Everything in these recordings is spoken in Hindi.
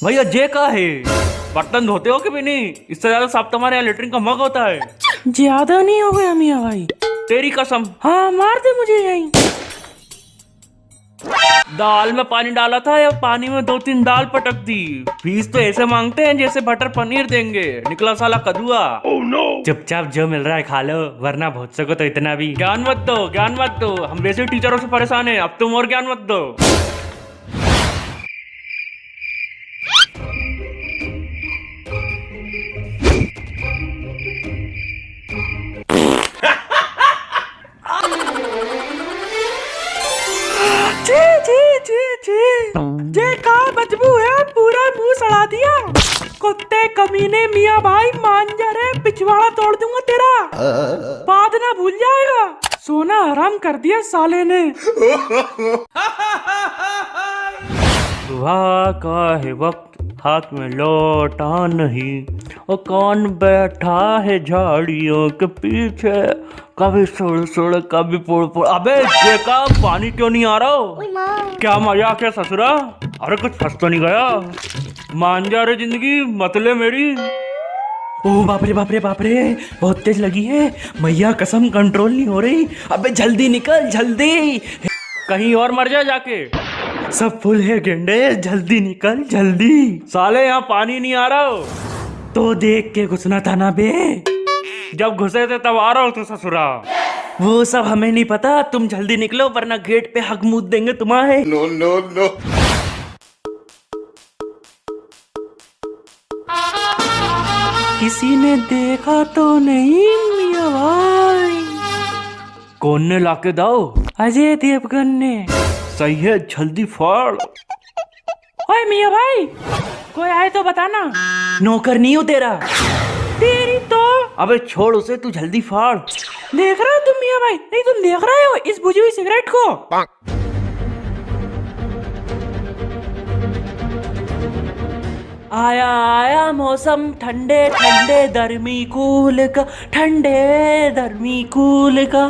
भैया जे का है? बर्तन धोते हो कि भी नहीं? इससे ज्यादा साफ तुम्हारे यहाँ लेटरिन का मग होता है। ज्यादा नहीं हो गया मियाँ भाई? तेरी कसम। हाँ मार दे मुझे यहीं। दाल में पानी डाला था या पानी में 2-3 दाल पटक दी। फीस तो ऐसे मांगते हैं जैसे बटर पनीर देंगे। निकला साला कदुआ। oh, no. चुपचाप जो मिल रहा है खा लो, वरना बहुत सको तो इतना भी ज्ञान मत दो, ज्ञान मत दो। हम वैसे टीचरों से परेशान हैं, अब तुम और ज्ञान मत दो। छी छी छी छी, ये का बदबू है, पूरा मुंह सड़ा दिया। कुत्ते कमीने मियाँ भाई, मान जा रे, पिछवाड़ा तोड़ दूंगा तेरा। बात ना भूल जाएगा। सोना हराम कर दिया साले ने। सुबह का है वक्त, हाथ में लौटा नहीं, और कौन बैठा है झाड़ियों के पीछे। कभी सुड़ सुड़ कभी पुड़ पुड़। अबे देखा पानी क्यों नहीं आ रहा? क्या मजाक है ससुरा? अरे कुछ फंस तो नहीं गया? मान जा रे जिंदगी, मतले मेरी। ओ बाप रे बाप रे बाप रे, बहुत तेज लगी है मैया, कसम कंट्रोल नहीं हो रही। अबे जल्दी निकल जल्दी। कहीं और मर जा जाके। सब फुल है गेंडे, जल्दी निकल जल्दी। साले यहाँ पानी नहीं आ रहा। तो देख के घुसना था ना बे। जब घुसे थे तब आ रहा हो तो ससुरा। वो सब हमें नहीं पता, तुम जल्दी निकलो वरना गेट पे हक मुद देंगे तुम्हारे। No no no. किसी ने देखा तो नहीं मियाँ भाई? कौन ने लाके दाओ? अजय देवगन ने। सही है, जल्दी फाड़। ओए मियाँ भाई, कोई आए तो बताना। नौकर नहीं हो तेरा। तेरी तो। अबे छोड़ उसे, तू जल्दी फाड़। देख रहे हो तुम मियाँ भाई? नहीं तुम देख रहे हो इस बुझी हुई सिगरेट को? आया आया मौसम ठंडे ठंडे दरमी कूल का, ठंडे दरमी कूल का।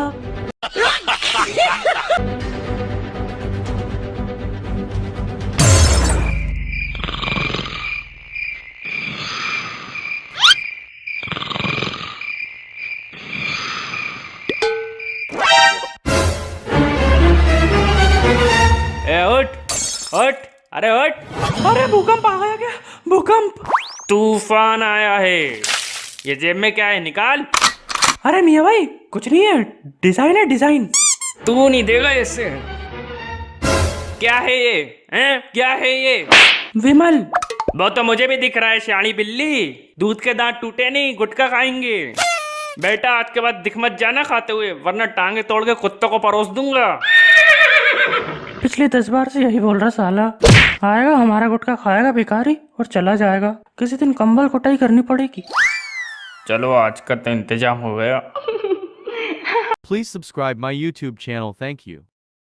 ए उठ उठ, अरे उठ। अरे भूकंप आ गया क्या? भूकंप। तूफान आया है। ये जेब में क्या है, निकाल। अरे मियाँ भाई कुछ नहीं है, डिजाइन है डिजाइन। तू नहीं देगा इससे। क्या है ये? हैं? क्या है ये? विमल। वो तो मुझे भी दिख रहा है, श्याणी बिल्ली। दूध के दांत टूटे नहीं, गुटखा खाएंगे। बेटा आज के बाद दिख मत जाना खाते हुए, वरना टांगे तोड़ के कुत्तों को परोस दूंगा। पिछले 10 बार से यही बोल रहा साला। आएगा हमारा गुटखा खाएगा भिखारी और चला जाएगा। किसी दिन कंबल कुटाई करनी पड़ेगी। चलो आज का तो इंतजाम हो गया। Please subscribe my YouTube channel. Thank you.